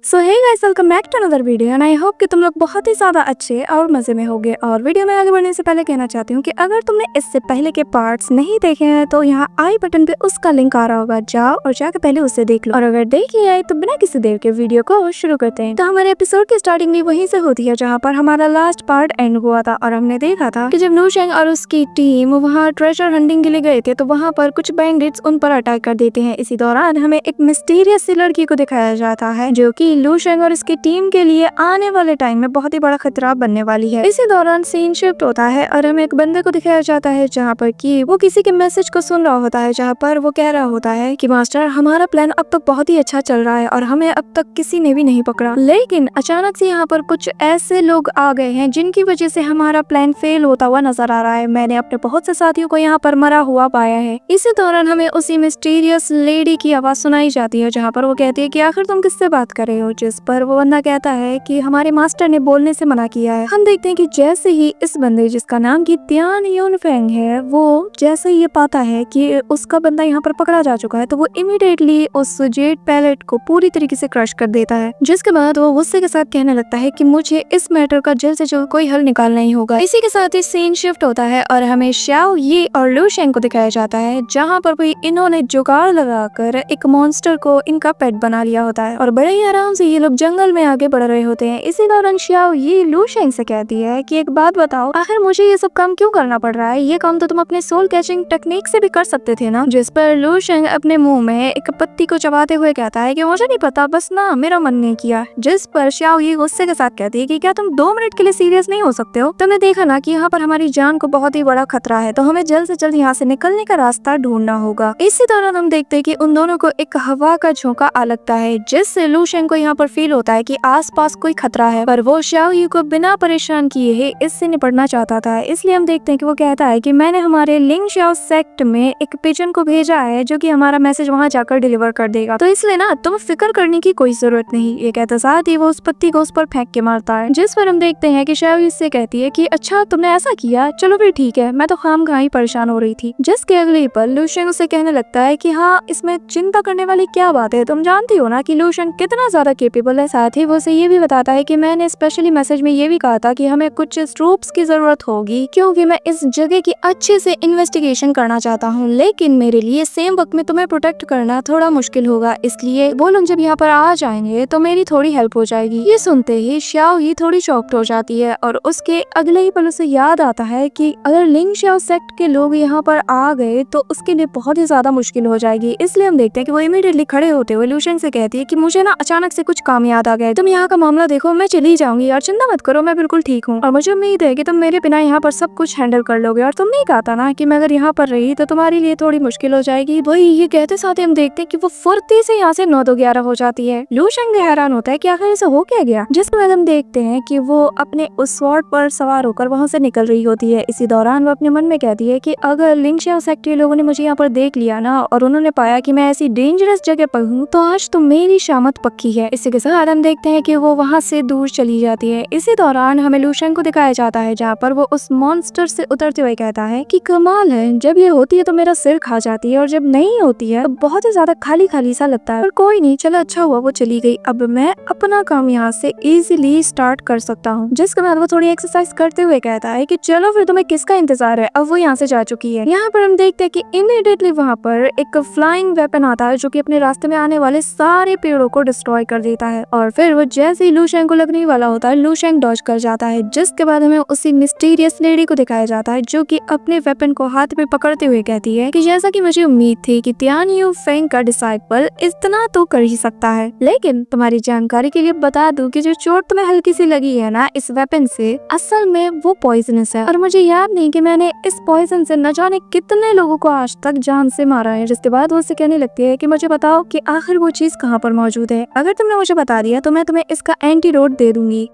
So hey guys, welcome back to another video and I hope कि तुम लोग बहुत ही ज्यादा अच्छे और मजे में होगे। और वीडियो में आगे बढ़ने से पहले कहना चाहती हूँ कि अगर तुमने इससे पहले के पार्ट्स नहीं देखे हैं तो यहाँ आई बटन पे उसका लिंक आ रहा होगा, जाओ और जाकर पहले उसे देख लो। और अगर देख लिया है तो बिना किसी देर के वीडियो को शुरू करते हैं। तो हमारे एपिसोड की स्टार्टिंग भी वहीं से होती है जहाँ पर हमारा लास्ट पार्ट एंड हुआ था और हमने देखा था कि जब लू शेंग और उसकी टीम वहाँ ट्रेजर हंटिंग के लिए गए थे तो वहाँ पर कुछ बैंडिट्स उन पर अटैक कर देते हैं। इसी दौरान हमें एक मिस्टीरियस सी लड़की को दिखाया जाता है जो कि लू शेंग और इसकी टीम के लिए आने वाले टाइम में बहुत ही बड़ा खतरा बनने वाली है। इसी दौरान सीन शिफ्ट होता है और हमें एक बंदे को दिखाया जाता है जहाँ पर कि वो किसी के मैसेज को सुन रहा होता है, जहाँ पर वो कह रहा होता है कि मास्टर, हमारा प्लान अब तक बहुत ही अच्छा चल रहा है और हमें अब तक किसी ने भी नहीं पकड़ा, लेकिन अचानक से यहाँ पर कुछ ऐसे लोग आ गए हैं जिनकी वजह से हमारा प्लान फेल होता हुआ नजर आ रहा है। मैंने अपने बहुत से साथियों को यहाँ पर मरा हुआ पाया है। इसी दौरान हमें उसी मिस्टीरियस लेडी की आवाज सुनाई जाती है जहाँ पर वो कहती है कि आखिर तुम किससे बात कर रहे हो, जिस पर वो बंदा कहता है कि हमारे मास्टर ने बोलने से मना किया है। हम देखते हैं कि जैसे ही इस बंदे जिसका नाम की त्यान यून फेंग है, वो जैसे ही ये पाता है कि उसका बंदा यहाँ पर पकड़ा जा चुका है तो वो इमीडिएटली उस जेट पैलेट को पूरी तरीके से क्रश कर देता है, जिसके बाद वो गुस्से के साथ कहने लगता है कि मुझे इस मैटर का जल्द से जल्द कोई हल निकालना ही होगा। इसी के साथ ही सीन शिफ्ट होता है और हमें शाओ ये और लू शेंग को दिखाया जाता है जहाँ पर भी इन्होंने जुगाड़ लगाकर एक मॉन्स्टर को इनका पेट बना लिया होता है और बड़े ही आराम से ये लोग जंगल में आगे बढ़ रहे होते हैं। इसी दौरान शाओ ये लू शेंग से कहती है कि एक बात बताओ, आखिर मुझे ये सब काम क्यों करना पड़ रहा है? ये काम तो तुम अपने सोल कैचिंग टेक्निक से भी कर सकते थे ना। जिस पर लू शेंग अपने मुंह में एक पत्ती को चबाते हुए कहता है कि मुझे नहीं पता, बस ना मेरा मन नहीं किया। जिस पर शाओ ये गुस्से के साथ कहती है कि क्या तुम 2 मिनट के लिए सीरियस नहीं हो सकते हो? तुमने देखा ना कि यहाँ पर हमारी जान को बहुत ही बड़ा खतरा है, तो हमें जल्द से जल्द यहाँ से निकलने का रास्ता ढूंढना होगा। इसी दौरान हम देखते हैं कि उन दोनों को एक हवा का झोंका आ लगता है जिससे लू शेंग को यहाँ पर फील होता है कि आसपास कोई खतरा है, पर वो शाओ यू को बिना परेशान किए ही इससे निपटना चाहता था। इसलिए हम देखते हैं कि वो कहता है कि मैंने हमारे लिंग शाओ सेक्ट में एक पिजन को भेजा है जो कि हमारा मैसेज वहां जाकर डिलीवर कर देगा, तो इसलिए ना तुम फिक्र करने की कोई जरूरत नहीं। ये कहते साथ ही वो उस पत्ती को उस पर फेंक के मारता है, जिस पर हम देखते हैं कि शाओ इससे कहती है कि अच्छा तुमने ऐसा किया, चलो फिर ठीक है, मैं तो खामखा ही परेशान हो रही थी। जिसके अगले पल लू शेंग उसे कहने लगता है कि हाँ, इसमें चिंता करने वाली क्या बात है, तुम जानती हो ना कि लू शेंग कितना ज्यादा केपेबल है। साथ ही वो उसे ये भी बताता है कि मैंने स्पेशली मैसेज में ये भी कहा था कि हमें कुछ ट्रूप्स की जरूरत होगी क्योंकि मैं इस जगह की अच्छे से इन्वेस्टिगेशन करना चाहता हूँ, लेकिन मेरे लिए सेम वक्त में तुम्हें प्रोटेक्ट करना थोड़ा मुश्किल होगा, इसलिए वो लोग जब यहाँ पर आ जाएंगे तो मेरी थोड़ी हेल्प हो जाएगी। ये सुनते ही शाओ ही थोड़ी शॉक्ड हो जाती है और उसके अगले ही पल उसे याद आता है कि अगर लिंग शाओ सेक्ट के लोग यहाँ पर आ गए तो उसके लिए बहुत ही ज्यादा मुश्किल हो जाएगी। इसलिए हम देखते हैं कि वो इमीडिएटली खड़े होते हुए लू शेंग से कहती है कि मुझे ना अचानक से कुछ काम याद आ गया, तुम यहाँ का मामला देखो, मैं चली जाऊंगी और चिंता मत करो, मैं बिल्कुल ठीक हूँ और मुझे उम्मीद है कि तुम मेरे बिना यहाँ पर सब कुछ हैंडल कर लोगे। और तुमने कहा था ना कि मैं अगर यहाँ पर रही तो तुम्हारे लिए थोड़ी मुश्किल हो जाएगी। वही ये कहते साथ ही हम देखते हैं कि वो फुर्ती से यहाँ से 9 2 11 हो जाती है। लू शेंग हैरान होता है कि आखिर इसे हो क्या गया, जिसके बाद हम देखते हैं कि वो अपने उस स्वॉर्ड पर सवार होकर वहाँ से निकल रही होती है। इसी दौरान वो अपने मन में कहती है कि अगर लिंग शाओ सेक्ट के लोगों ने मुझे यहाँ पर देख लिया ना और उन्होंने पाया कि मैं ऐसी डेंजरस जगह पर हूँ तो आज तो मेरी शामत पक्की है। इसी के साथ हम देखते हैं कि वो वहाँ से दूर चली जाती है। इसी दौरान हमें लू शेंग को दिखाया जाता है जहाँ पर वो उस मॉन्स्टर से उतरते हुए कहता है कि कमाल है, जब ये होती है तो मेरा सिर खा जाती है और जब नहीं होती है तो बहुत ही ज्यादा खाली खाली सा लगता है, पर कोई नहीं, चलो अच्छा हुआ वो चली गई, अब मैं अपना काम यहाँ से इजीली स्टार्ट कर सकता हूँ। जिसके बाद वो थोड़ी एक्सरसाइज करते हुए कहता है कि चलो फिर तुम्हें किसका इंतजार है, अब वो यहाँ से जा चुकी है। यहाँ पर हम देखते हैं कि इमीडिएटली वहाँ पर एक फ्लाइंग वेपन आता है जो कि अपने रास्ते में आने वाले सारे पेड़ों को डिस्ट्रॉय कर देता है और फिर वो जैसे ही लू शेंग को लगने वाला होता है लू शेंग डॉज कर जाता है। जिसके बाद हमें उसी मिस्टीरियस लेडी को दिखाया जाता है जो कि अपने वेपन को हाथ में पकड़ते हुए कहती है कि जैसा कि मुझे उम्मीद थी कि त्यान यू फेंग का डिसाइपल इतना तो कर ही सकता है, लेकिन तुम्हारी जानकारी के लिए बता दूं कि जो चोट तुम्हें हल्की सी लगी है ना इस वेपन से, असल में वो पॉइजनस है और मुझे याद नहीं कि मैंने इस पॉइजन से न जाने कितने लोगों को आज तक जान से मारा है। जिसके बाद वो उससे कहने लगती है कि मुझे बताओ कि आखिर वो चीज कहाँ पर मौजूद है, अगर तुमने मुझे बता दिया तो मैं तुम्हें इसका एंटीडोट दे दूंगी।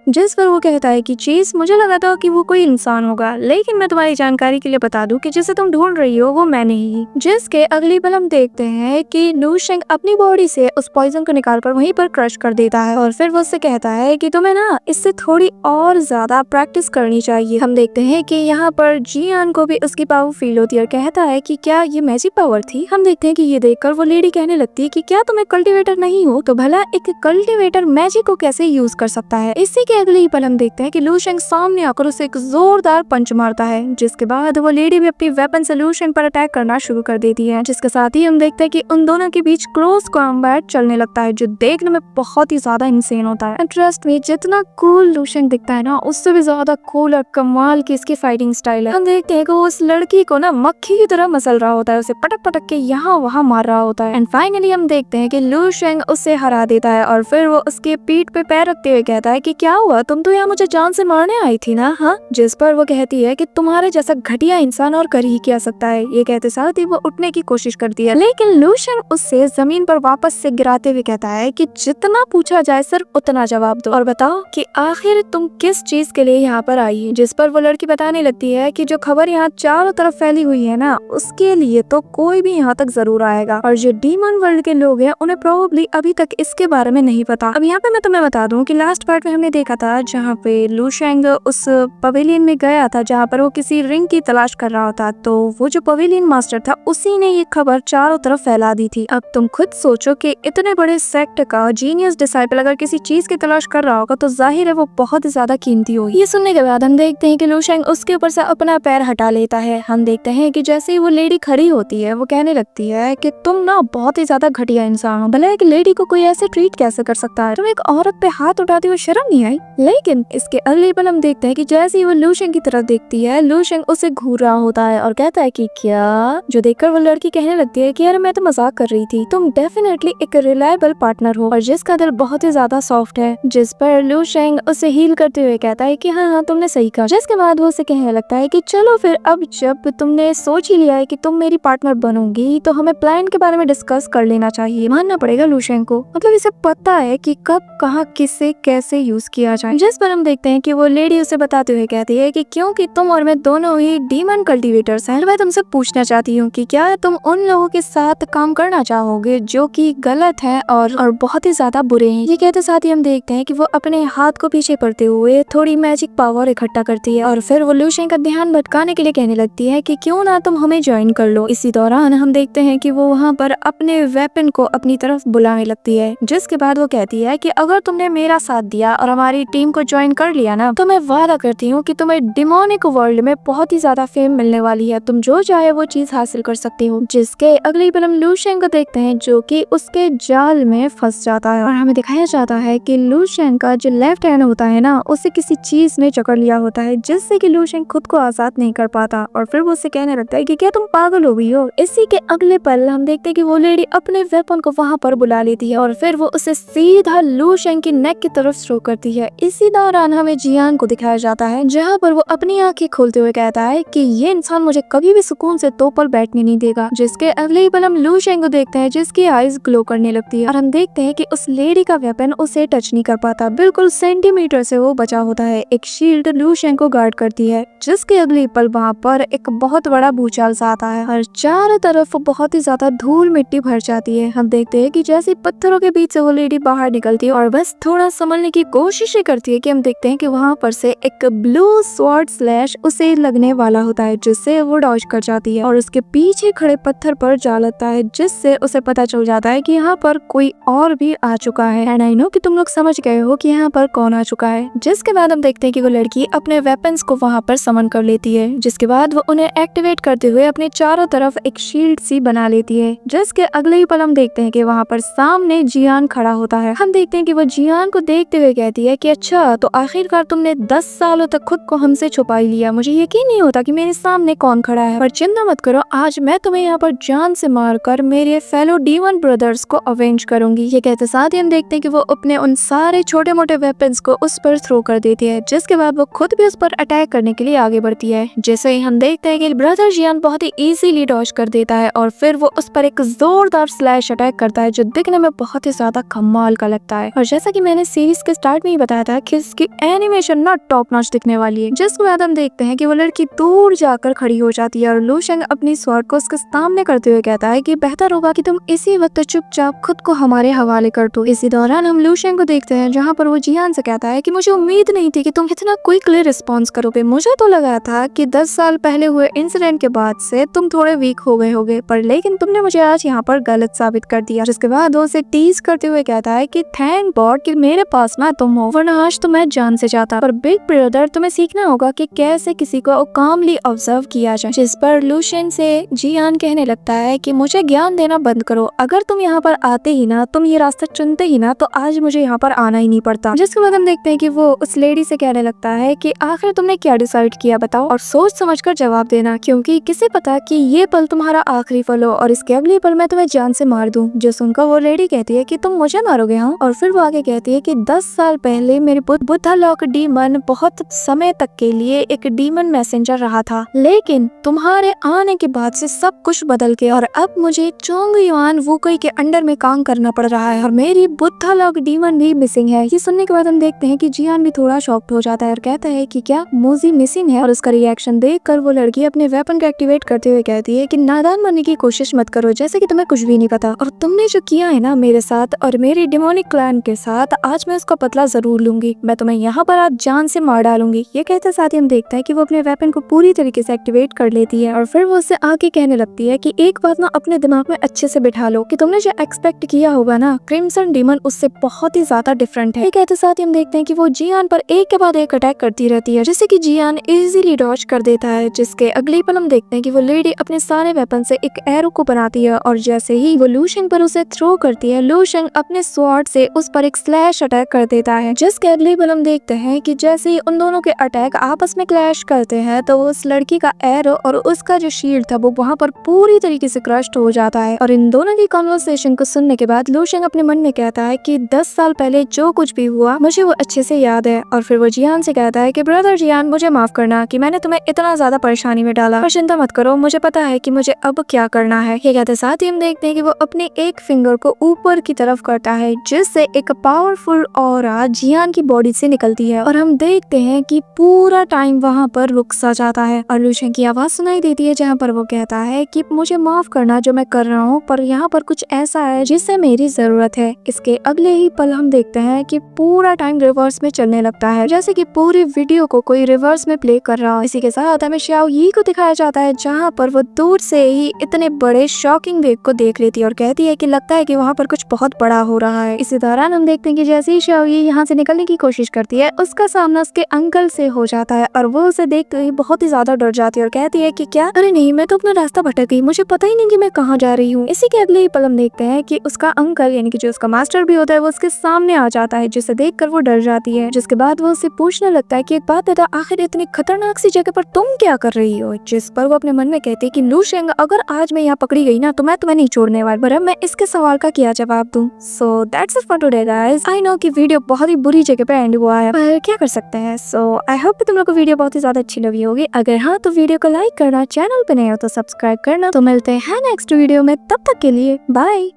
जिस पर वो कहता है कि चेस, मुझे लगा था कि वो कोई इंसान होगा, लेकिन मैं तुम्हारी जानकारी के लिए बता दूं कि जिसे तुम ढूंढ रही हो वो मैं नहीं। जिसके अगली पल हम देखते हैं कि लू शेंग अपनी बॉडी से उस पॉइजन को निकालकर वहीं पर क्रश कर देता है और फिर वो उससे कहता है कि तुम्हें ना इससे थोड़ी और ज्यादा प्रैक्टिस करनी चाहिए। हम देखते हैं कि यहाँ पर जियान को भी उसकी पावर फील होती है और कहता है कि क्या ये मैजिक पावर थी। हम देखते हैं कि ये देखकर वो लेडी कहने लगती है कि क्या तुम एक कल्टीवेटर नहीं हो, तो भला एक कल्टीवेटर मैजिक को कैसे यूज कर सकता है। इसी के अगले ही पल हम देखते हैं कि लू शेंग सामने आकर उसे एक जोरदार पंच मारता है, जिसके बाद वो लेडी भी अपनी वेपन से लू शेंग पर अटैक करना शुरू कर देती है। जिसके साथ ही हम देखते हैं कि उन दोनों के बीच क्लोज कॉम्बैट चलने लगता है, जो देखने में बहुत ही ज्यादा इंसेन होता है। ट्रस्ट में जितना कूल लू शेंग दिखता है ना, उससे भी ज्यादा कूल और कमाल की इसकी फाइटिंग स्टाइल है। हम देखते हैं कि वो उस लड़की को ना मक्खी की तरह मसल रहा होता है, उसे पटक पटक के यहाँ वहाँ मार रहा होता है। एंड फाइनली हम देखते हैं कि लू शेंग उससे हरा देता है और फिर वो उसके पीठ पे पैर रखते हुए कहता है कि क्या हुआ, तुम तो यहाँ मुझे जान से मारने आई थी ना। हाँ, जिस पर वो कहती है कि तुम्हारे जैसा घटिया इंसान और कर ही क्या सकता है। ये कहते साथ ही वो उठने की कोशिश करती है, लेकिन लू शेंग उससे जमीन पर वापस से गिराते हुए कहता है कि जितना पूछा जाए सिर्फ उतना जवाब दो और बताओ कि आखिर तुम किस चीज के लिए यहाँ पर आई है। जिस पर वो लड़की बताने लगती है कि जो खबर यहाँ चारों तरफ फैली हुई है ना, उसके लिए तो कोई भी यहाँ तक जरूर आएगा और जो डीमन वर्ल्ड के लोग हैं उन्हें प्रोबेबली अभी तक इसके बारे में नहीं पता। अब यहाँ पे मैं तुम्हें बता दूं कि लास्ट पार्ट में हमने देखा था जहाँ पे लू शेंग उस पवेलियन में गया था जहाँ पर वो किसी रिंग की तलाश कर रहा था, तो वो जो पवेलियन मास्टर था उसी ने ये खबर चारों तरफ फैला दी थी। अब तुम खुद सोचो कि इतने बड़े सेक्ट का जीनियस डिसाइपल अगर किसी चीज की तलाश कर रहा होगा तो जाहिर है वो बहुत ही ज्यादा कीमती होगी। ये सुनने के बाद हम देखते हैं कि लू शेंग उसके ऊपर से अपना पैर हटा लेता है। हम देखते हैं कि जैसे ही वो लेडी खड़ी होती है वो कहने लगती है कि तुम ना बहुत ही ज्यादा घटिया इंसान हो, भले एक लेडी को कोई ऐसे ट्रीट कैसे कर सकता है, तुम एक औरत पे हाथ उठाते हुए शर्म नहीं आई। लेकिन इसके अगले पल हम देखते हैं कि जैसे ही वो लू शेंग की तरफ देखती है, लू शेंग उसे घूर रहा होता है और कहता है कि क्या, जो देखकर वो लड़की कहने लगती है कि यार मैं तो मजाक कर रही थी, तुम डेफिनेटली एक रिलायबल पार्टनर हो और जिसका दिल बहुत ही ज्यादा सॉफ्ट है। जिस पर लू शेंग उसे हील करते हुए कहता है कि हाँ तुमने सही कहा। जिसके बाद वो उसे कहने लगता है कि चलो फिर अब जब तुमने सोच ही लिया है कि तुम मेरी पार्टनर बनोगी तो हमें प्लान के बारे में डिस्कस कर लेना चाहिए। मानना पड़ेगा लू शेंग को, मतलब इसे पता है कि कब कहाँ किससे कैसे यूज किया जाए। जिस पर हम देखते हैं कि वो लेडी उसे बताते हुए कहती है कि क्योंकि तुम और मैं दोनों ही डीमन कल्टीवेटर्स हैं, मैं तुमसे पूछना चाहती हूँ कि क्या तुम उन लोगों के साथ काम करना चाहोगे जो कि गलत है और बहुत ही ज्यादा बुरे हैं। ये कहते साथ ही हम देखते हैं कि वो अपने हाथ को पीछे पड़ते हुए थोड़ी मैजिक पावर इकट्ठा करती है और फिर वो लू शेंग का ध्यान भटकाने के लिए कहने लगती है कि क्यों ना तुम हमें ज्वाइन कर लो। इसी दौरान हम देखते हैं कि वो वहाँ पर अपने वेपन को अपनी तरफ बुलाने लगती है, जिसके बाद वो कहती है कि अगर तुमने मेरा साथ दिया और हमारी टीम को ज्वाइन कर लिया ना, तो मैं वादा करती हूँ कि तुम्हें डिमोनिक वर्ल्ड में बहुत ही ज्यादा फेम मिलने वाली है, तुम जो चाहे वो चीज हासिल कर सकती हो। जिसके अगली पल हम लू शेंग को देखते हैं जो कि उसके जाल में फंस जाता है और हमें दिखाया जाता है कि लू शेंग का जो लेफ्ट हैंड होता है ना, उसे किसी चीज में जकड़ लिया होता है, जिससे कि लू शेंग खुद को आजाद नहीं कर पाता और फिर वो उससे कहने लगता है कि क्या तुम पागल हो गई हो। इसी के अगले पल हम देखते हैं कि वो लेडी अपने वेपन को वहाँ पर बुला लेती है और फिर वो उसे सीधा लू शेंग की नेक की तरफ स्ट्रोक करती है। इसी दौरान हमें जियान को दिखाया जाता है जहाँ पर वो अपनी आंखें खोलते हुए कहता है कि ये इंसान मुझे कभी भी सुकून से दो पल बैठने नहीं देगा। जिसके अगले ही पल हम लू शेंग को देखते हैं जिसकी आईज ग्लो करने लगती है और हम देखते हैं कि उस लेडी का वेपन उसे टच नहीं कर पाता, बिल्कुल सेंटीमीटर से वो बचा होता है। एक शील्ड लू शेंग को गार्ड करती है। जिसके अगले पल वहाँ पर एक बहुत बड़ा भूचाल सा आता है और चारों तरफ बहुत ही ज्यादा धूल मिट्टी भर जाती है। हम देखते हैं कि जैसे पत्थरों के बीच से वो लेडी बाहर निकलती है और बस थोड़ा संभलने की कोशिश ही करती है कि हम देखते हैं कि वहाँ पर से एक ब्लू स्वॉर्ड स्लैश उसे लगने वाला होता है, जिससे वो डॉज कर जाती है और उसके पीछे खड़े पत्थर पर जा लगता है, जिससे उसे पता चल जाता है कि यहाँ पर कोई और भी आ चुका है। एंड आई नो कि तुम लोग समझ गए हो कि यहाँ पर कौन आ चुका है। जिसके बाद हम देखते हैं कि वो लड़की अपने वेपन्स को वहाँ पर समन कर लेती है, जिसके बाद वो उन्हें एक्टिवेट करते हुए अपने चारों तरफ एक शील्ड सी बना लेती है। जिसके अगले ही पल हम देखते हैं कि वहाँ पर सामने जियान खड़ा होता है। हम देखते हैं कि वो जियान को देखते हुए कहती है कि अच्छा, तो आखिरकार तुमने 10 सालों तक खुद को हमसे छुपा ही लिया, मुझे यकीन नहीं होता कि मेरे सामने कौन खड़ा है, पर चिंता मत करो, आज मैं तुम्हें यहाँ पर जान से मारकर मेरे फेलो डीमन ब्रदर्स को अवेंज करूंगी। ये कहते साथ ही हम देखते हैं कि वो अपने उन सारे छोटे मोटे वेपन्स को उस पर थ्रो कर देती है, जिसके बाद वो खुद भी उस पर अटैक करने के लिए आगे बढ़ती है। जैसे ही हम देखते हैं कि ब्रदर जियान बहुत ही इजीली डॉज कर देता है और फिर वो उस पर एक जोरदार स्लैश अटैक करता है जो दिखने में बहुत ही ज्यादा कमाल का लगता है। और जैसा कि मैंने सीरीज के स्टार्ट में ही बताया बताया था कि इसकी एनिमेशन ना टॉप नॉच दिखने वाली है। जिसके बाद हम देखते हैं कि वो लड़की दूर जाकर खड़ी हो जाती है और लू शेंग अपनी स्वॉर्ड को उसके सामने करते हुए कहता है कि बेहतर होगा कि तुम इसी वक्त चुपचाप खुद को हमारे हवाले कर दो। इसी दौरान हम लू शेंग को देखते हैं जहाँ पर वो जियान से कहता है कि मुझे उम्मीद नहीं थी कि तुम इतना क्विकली रिस्पॉन्स करोगे। मुझे तो लगा था कि 10 साल पहले हुए इंसिडेंट के बाद से तुम थोड़े वीक हो गए होगे, पर लेकिन तुमने मुझे आज यहाँ पर गलत साबित कर दिया। जिसके बाद वो उसे टीज करते हुए कहता है कि थैंक गॉड कि मेरे पास ना तुम हो, वरना आज तो मैं जान से जाता। पर बिग ब्रदर तुम्हें सीखना होगा कि कैसे किसी को कामली ऑब्जर्व किया जाए। जिस पर लू शेंग से जियान कहने लगता है कि मुझे ज्ञान देना बंद करो, अगर तुम यहाँ पर आते ही ना, तुम ये रास्ता चुनते ही ना, तो आज मुझे यहाँ पर आना ही नहीं पड़ता। जिसके बाद हम देखते हैं कि वो उस लेडी से कहने लगता है कि आखिर तुमने क्या डिसाइड किया बताओ, और सोच समझकर जवाब देना, क्योंकि किसे पता कि ये पल तुम्हारा आखिरी पल हो और इसके अगले पल मैं तुम्हें जान से मार दूं। जो सुनकर वो लेडी कहती है कि तुम मुझे मारोगे हाँ, और फिर वो आगे कहती है कि 10 साल पहले मेरे बुद्धा लॉक डीमन बहुत समय तक के लिए एक डीमन मैसेंजर रहा था, लेकिन तुम्हारे आने के बाद से सब कुछ बदल गया और अब मुझे चोंग युआन वुकुई के अंडर में काम करना पड़ रहा है और मेरी बुद्धा लॉक डीमन भी मिसिंग है। ये सुनने के बाद हम देखते हैं कि जियान भी थोड़ा शॉक्ड हो जाता है और कहता है कि क्या मूजी मिसिंग है, और उसका रिएक्शन देखकर वो लड़की अपने वेपन को एक्टिवेट करते हुए कहती है कि नादान बनने की कोशिश मत करो, जैसे कि तुम्हें कुछ भी नहीं पता, और तुमने जो किया है ना मेरे साथ और मेरी डिमोनिक क्लैन के साथ, आज मैं उसका बदला जरूर लूंगी। मैं तुम्हें यहाँ पर आज जान से मार डालूंगी। ये कहते साथ ही हम देखते हैं कि वो अपने वेपन को पूरी तरीके से एक्टिवेट कर लेती है और फिर वो उससे आगे कहने लगती है कि एक बात ना अपने दिमाग में अच्छे से बिठा लो कि तुमने जो एक्सपेक्ट किया होगा ना, क्रिम्सन डीमन उससे बहुत ही ज्यादा डिफरेंट है। ये कहते साथ ही हम देखते हैं कि वो जियान पर एक के बाद एक अटैक करती रहती है, जिससे कि जियान इजीली डॉज कर देता है। जिसके अगले पल हम देखते हैं कि वो लेडी अपने सारे वेपन से एक एरो को बनाती है और जैसे ही वो लू शेंग पर उसे थ्रो करती है, लू शेंग अपने स्वॉर्ड से उस पर एक स्लैश अटैक कर देता है। जिसके अगले पल हम देखते हैं कि जैसे ही उन दोनों के अटैक आपस में क्लैश करते हैं तो उस लड़की का एरो और उसका जो शील्ड था वो वहाँ पर पूरी तरीके से क्रश्ड हो जाता है। और इन दोनों की कन्वर्सेशन को सुनने के बाद लू शेंग अपने मन में कहता है कि 10 साल पहले जो कुछ भी हुआ मुझे वो अच्छे से याद है, और फिर वो जियान से कहता है कि ब्रदर जियान मुझे माफ करना कि मैंने तुम्हें इतना ज्यादा परेशानी में डाला, पर चिंता मत करो, मुझे पता है कि मुझे अब क्या करना है। ये कहते साथ ही हम देखते हैं कि वो अपने एक फिंगर को ऊपर की तरफ करता है, जिससे एक पावरफुल ऑरा जियान की बॉडी से निकलती है और हम देखते हैं कि पूरा टाइम वहाँ पर रुक सा जाता है और लू शेंग की आवाज सुनाई देती है जहाँ पर वो कहता है कि मुझे माफ करना जो मैं कर रहा हूँ, पर यहाँ पर कुछ ऐसा है जिससे मेरी जरूरत है। इसके अगले ही पल हम देखते हैं कि पूरा टाइम रिवर्स में चलने लगता है, जैसे कि पूरी वीडियो को कोई रिवर्स में प्ले कर रहा हो। इसी के साथ हमें शाओ यी को दिखाया जाता है जहाँ पर वो दूर से ही इतने बड़े शॉकिंग वेव को देख लेती है और कहती है कि लगता है कि वहाँ पर कुछ बहुत बड़ा हो रहा है। इसी दौरान हम देखते हैं कि जैसे ही शाओ यी यहाँ से निकलने की कोशिश करती है, उसका सामना उसके अंकल से हो जाता है और वो उसे देखते ही बहुत ही ज्यादा डर जाती है और कहती है कि क्या, अरे नहीं, मैं तो अपना रास्ता भटक गई, मुझे पता ही नहीं कि मैं कहाँ जा रही हूँ। इसी के अगले ही पल हम देखते हैं कि उसका अंकल यानी कि जो उसका मास्टर भी होता है वो उसके सामने आ जाता है, जिसे देखकर वो डर जाती है। जिसके बाद वो उससे पूछने लगता है कि एक बात बता, आखिर इतनी खतरनाक सी जगह पर तुम क्या कर रही हो? जिस पर वो अपने मन में कहती है कि लू शेंग, अगर आज मैं यहाँ पकड़ी गई ना तो मैं तुम्हें नहीं छोड़ने वाली, पर अब मैं इसके सवाल का क्या जवाब दूं। So that's it for today guys. I know कि वीडियो बहुत ही बुरी जगह पे एंड हुआ है, पर क्या कर सकते हैं। सो आई होप तुम लोग को वीडियो बहुत ही ज्यादा अच्छी लगी होगी। अगर हाँ तो वीडियो को लाइक करना, चैनल पे नए हो तो सब्सक्राइब करना। तो मिलते हैं नेक्स्ट वीडियो में, तब तक के लिए बाय।